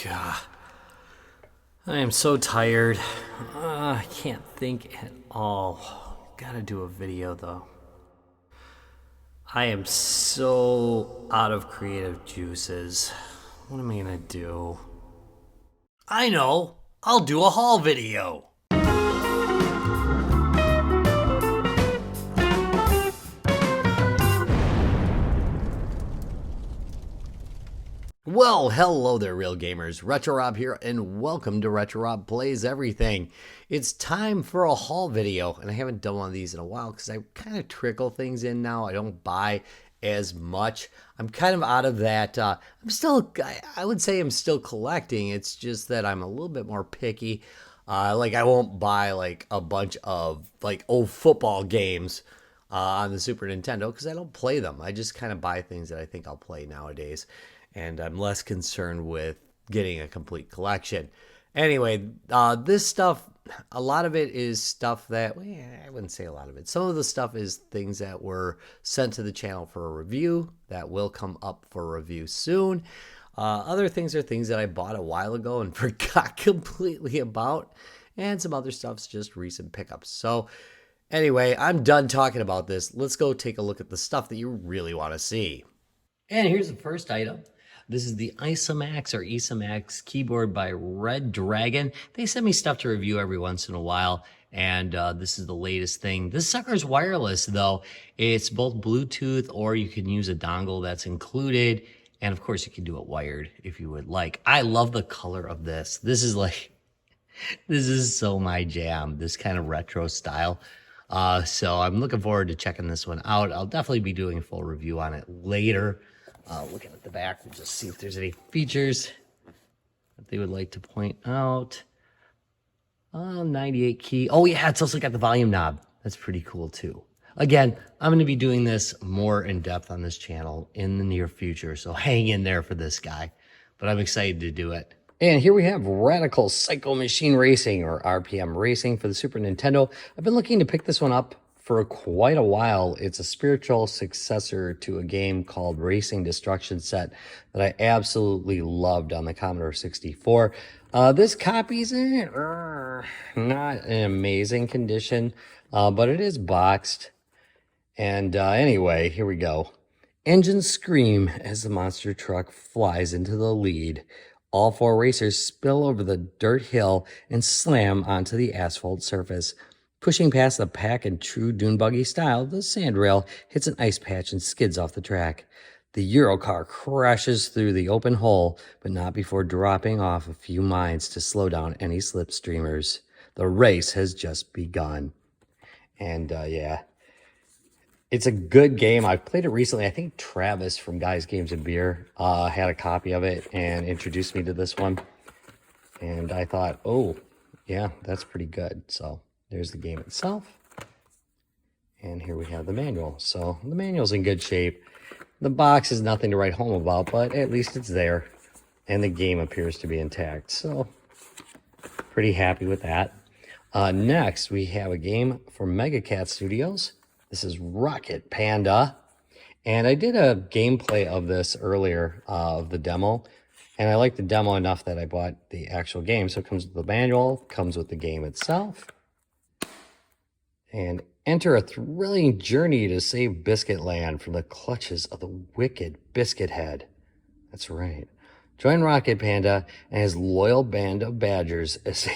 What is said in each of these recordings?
God, I am so tired. I can't think at all. Gotta do a video though. I am so out of creative juices. What am I gonna do? I know! I'll do a haul video! Well, hello there, real gamers. Retro Rob here, and welcome to Retro Rob Plays Everything. It's time for a haul video, and I haven't done one of these in a while because I kind of trickle things in now. I don't buy as much. I'm kind of out of that. I would say I'm still collecting. It's just that I'm a little bit more picky. Like I won't buy like a bunch of like old football games on the Super Nintendo because I don't play them. I just kind of buy things that I think I'll play nowadays, and I'm less concerned with getting a complete collection. Anyway, this stuff, a lot of it is stuff that, well, I wouldn't say a lot of it. Some of the stuff is things that were sent to the channel for a review that will come up for review soon. Other things are things that I bought a while ago and forgot completely about. And some other stuff's just recent pickups. So anyway, I'm done talking about this. Let's go take a look at the stuff that you really want to see. And here's the first item. This is the Isamax or Isamax keyboard by Red Dragon. They send me stuff to review every once in a while, and this is the latest thing. This sucker's wireless, though. It's both Bluetooth, or you can use a dongle that's included, and of course you can do it wired if you would like. I love the color of this. This is so my jam, this kind of retro style. So I'm looking forward to checking this one out. I'll definitely be doing a full review on it later. Looking at the back, we'll just see if there's any features that they would like to point out. 98 key. Oh yeah, it's also got the volume knob. That's pretty cool too. Again, I'm going to be doing this more in depth on this channel in the near future, so hang in there for this guy. But I'm excited to do it. And here we have Radical Psycho Machine Racing, or RPM Racing, for the Super Nintendo. I've been looking to pick this one up for quite a while. It's a spiritual successor to a game called Racing Destruction Set that I absolutely loved on the Commodore 64. This copy's not in amazing condition, but it is boxed. And anyway, here we go. Engines scream as the monster truck flies into the lead. All four racers spill over the dirt hill and slam onto the asphalt surface. Pushing past the pack in true dune buggy style, the sandrail hits an ice patch and skids off the track. The Eurocar crashes through the open hole, but not before dropping off a few mines to slow down any slipstreamers. The race has just begun. And yeah, it's a good game. I've played it recently. I think Travis from Guys, Games, and Beer had a copy of it and introduced me to this one. And I thought, oh, yeah, that's pretty good. So there's the game itself. And here we have the manual. So the manual's in good shape. The box is nothing to write home about, but at least it's there. And the game appears to be intact. So pretty happy with that. Next, we have a game from Mega Cat Studios. This is Rocket Panda. And I did a gameplay of this earlier, of the demo. And I liked the demo enough that I bought the actual game. So it comes with the manual, comes with the game itself. And enter a thrilling journey to save Biscuit Land from the clutches of the wicked Biscuit Head. That's right. Join Rocket Panda and his loyal band of badgers as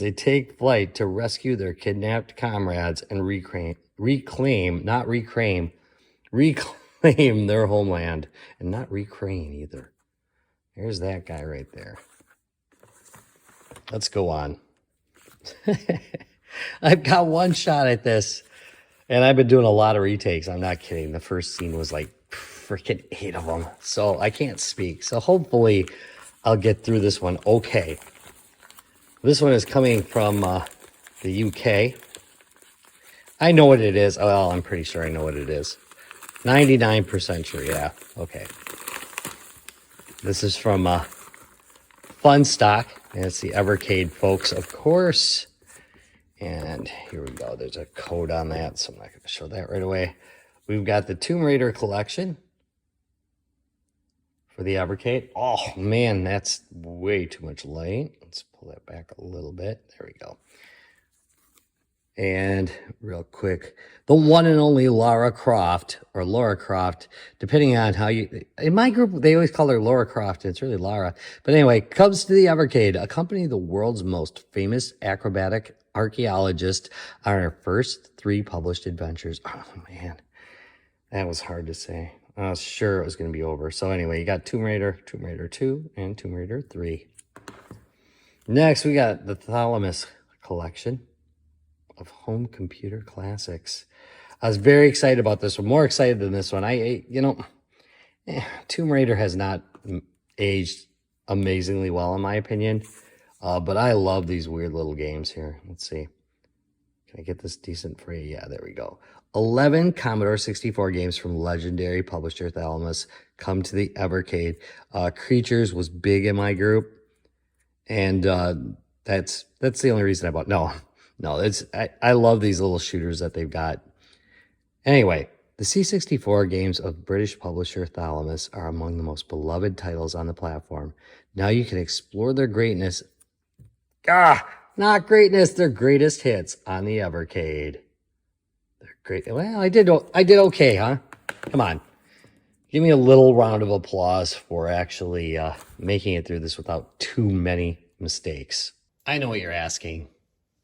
they take flight to rescue their kidnapped comrades and reclaim their homeland. And not reclaim either. There's that guy right there. Let's go on. I've got one shot at this, and I've been doing a lot of retakes. I'm not kidding. The first scene was like freaking 8 of them, so I can't speak. So hopefully I'll get through this one okay. This one is coming from the UK. I know what it is. Well, I'm pretty sure I know what it is. 99% sure, yeah. Okay. This is from Fun Stock, and it's the Evercade folks, of course. And here we go. There's a code on that, so I'm not going to show that right away. We've got the Tomb Raider collection for the Evercade. Oh man, that's way too much light. Let's pull that back a little bit. There we go. And real quick, the one and only Lara Croft, or Laura Croft, depending on how you, in my group, they always call her Laura Croft, and it's really Lara. But anyway, comes to the Evercade, accompany the world's most famous acrobatic archaeologist on our first 3 published adventures. Oh man, that was hard to say. I was sure it was going to be over. So anyway, you got Tomb Raider 2, and Tomb Raider 3. Next, we got the Thalamus collection of home computer classics. I was very excited about this one, more excited than this one. Tomb Raider has not aged amazingly well in my opinion, but I love these weird little games here. Let's see. Can I get this decent for you? Yeah, there we go. 11 Commodore 64 games from legendary publisher Thalamus come to the Evercade. Creatures was big in my group, and that's the only reason I bought. No, I love these little shooters that they've got. Anyway, the C64 games of British publisher Thalamus are among the most beloved titles on the platform. Now you can explore their greatness. Not greatness, their greatest hits on the Evercade. They're great. Well, I did okay, huh? Come on. Give me a little round of applause for actually making it through this without too many mistakes. I know what you're asking.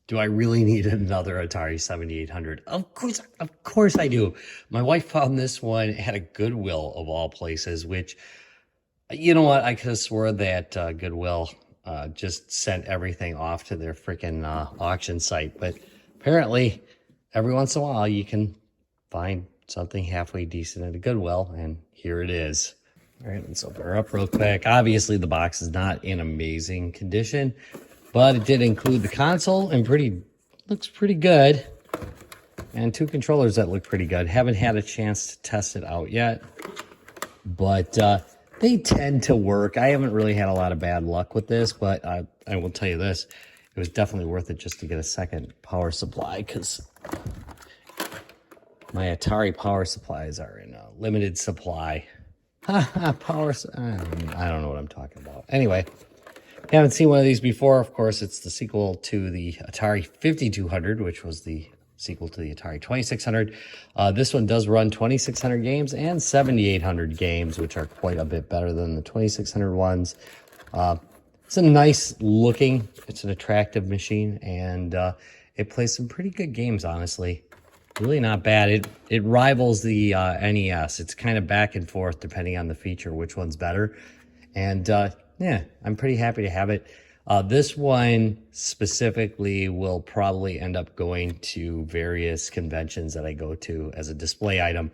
Do I really need another Atari 7800? Of course I do. My wife found this one at a Goodwill of all places, which, you know what? I could have swore that Goodwill just sent everything off to their freaking auction site. But apparently, every once in a while, you can find something halfway decent at a Goodwill, and here it is. All right, let's open her up real quick. Obviously, the box is not in amazing condition, but it did include the console and looks pretty good. And 2 controllers that look pretty good. Haven't had a chance to test it out yet, but they tend to work. I haven't really had a lot of bad luck with this, but I will tell you this. It was definitely worth it just to get a second power supply, because my Atari power supplies are in a limited supply. I don't know what I'm talking about. Anyway, haven't seen one of these before. Of course, it's the sequel to the Atari 5200, which was the sequel to the Atari 2600. This one does run 2600 games and 7800 games, which are quite a bit better than the 2600 ones. It's a nice looking, it's an attractive machine, and it plays some pretty good games, honestly. Really not bad. It rivals the NES. It's kind of back and forth depending on the feature, which one's better. And yeah, I'm pretty happy to have it. This one specifically will probably end up going to various conventions that I go to as a display item,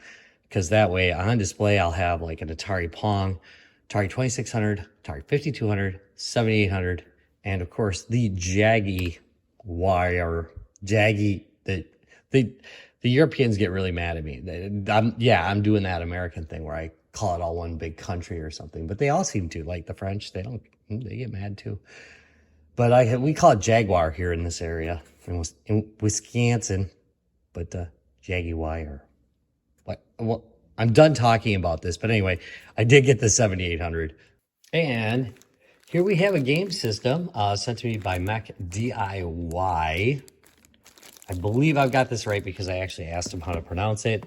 because that way on display I'll have like an Atari Pong, Atari 2600, Atari 5200, 7800, and of course the Jaggy wire. The Europeans get really mad at me. I'm doing that American thing where I call it all one big country or something, but they all seem to, like the French, they get mad too. But we call it Jaguar here in this area, in Wisconsin, but Jaguar. Well, I'm done talking about this, but anyway, I did get the 7800. And here we have a game system sent to me by Mech DIY. I believe I've got this right because I actually asked him how to pronounce it.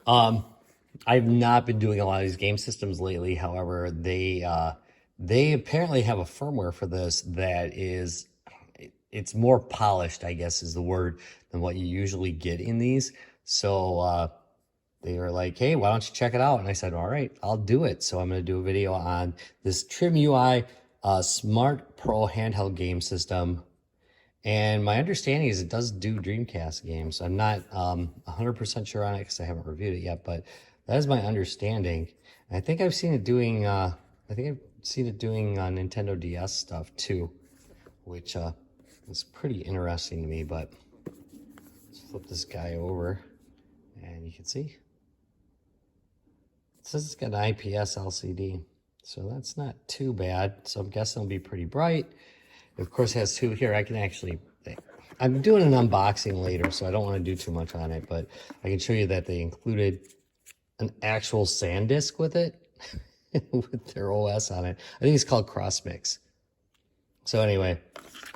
I've not been doing a lot of these game systems lately. However, they apparently have a firmware for this that is, it's more polished, I guess is the word, than what you usually get in these. So they were like, hey, why don't you check it out? And I said, all right, I'll do it. So I'm going to do a video on this Trim UI Smart Pro handheld game system. And my understanding is it does do Dreamcast games. I'm not 100% sure on it because I haven't reviewed it yet, but that is my understanding. And I think I've seen it doing Nintendo DS stuff too, which is pretty interesting to me. But let's flip this guy over, and you can see it says it's got an IPS LCD, so that's not too bad. So I'm guessing it'll be pretty bright. It of course has 2 here. I'm doing an unboxing later, so I don't want to do too much on it, but I can show you that they included an actual SanDisk with it. with their OS on it. I think it's called CrossMix. So anyway,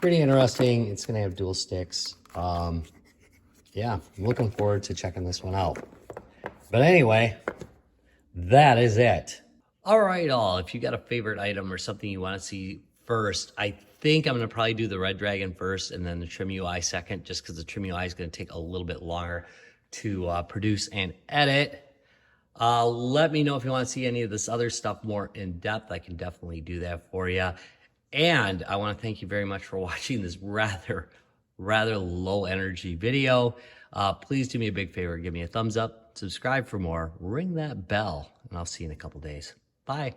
pretty interesting. It's going to have dual sticks. Yeah, I'm looking forward to checking this one out. But anyway, that is it. All right, all. If you got a favorite item or something you want to see first, I think I'm going to probably do the Red Dragon first and then the Trim UI second, just because the Trim UI is going to take a little bit longer to produce and edit. Let me know if you want to see any of this other stuff more in depth. I can definitely do that for you. And I want to thank you very much for watching this rather low energy video. Please do me a big favor. Give me a thumbs up, subscribe for more, ring that bell, and I'll see you in a couple days. Bye.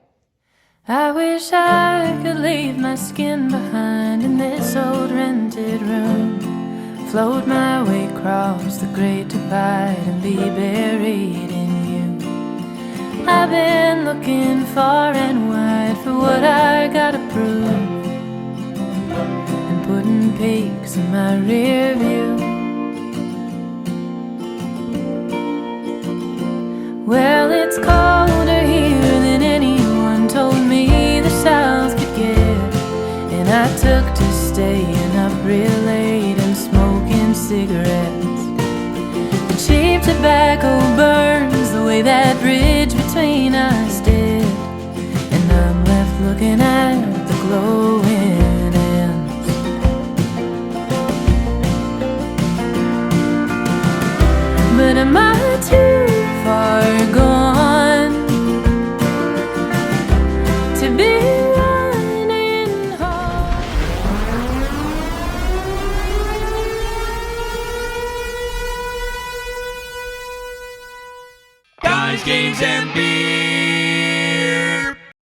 I wish I could leave my skin behind in this old rented room, float my way across the great divide and be buried in you. I've been looking far and wide for what I gotta prove, and putting peaks in my rear view. Well, it's colder here than anyone told me the South could get, and I took to staying up real late and smoking cigarettes. The cheap tobacco burns the way that bridge between us did, and I'm left looking at the glowing ends. But am I too far gone to be running home? Guys, games, and beer.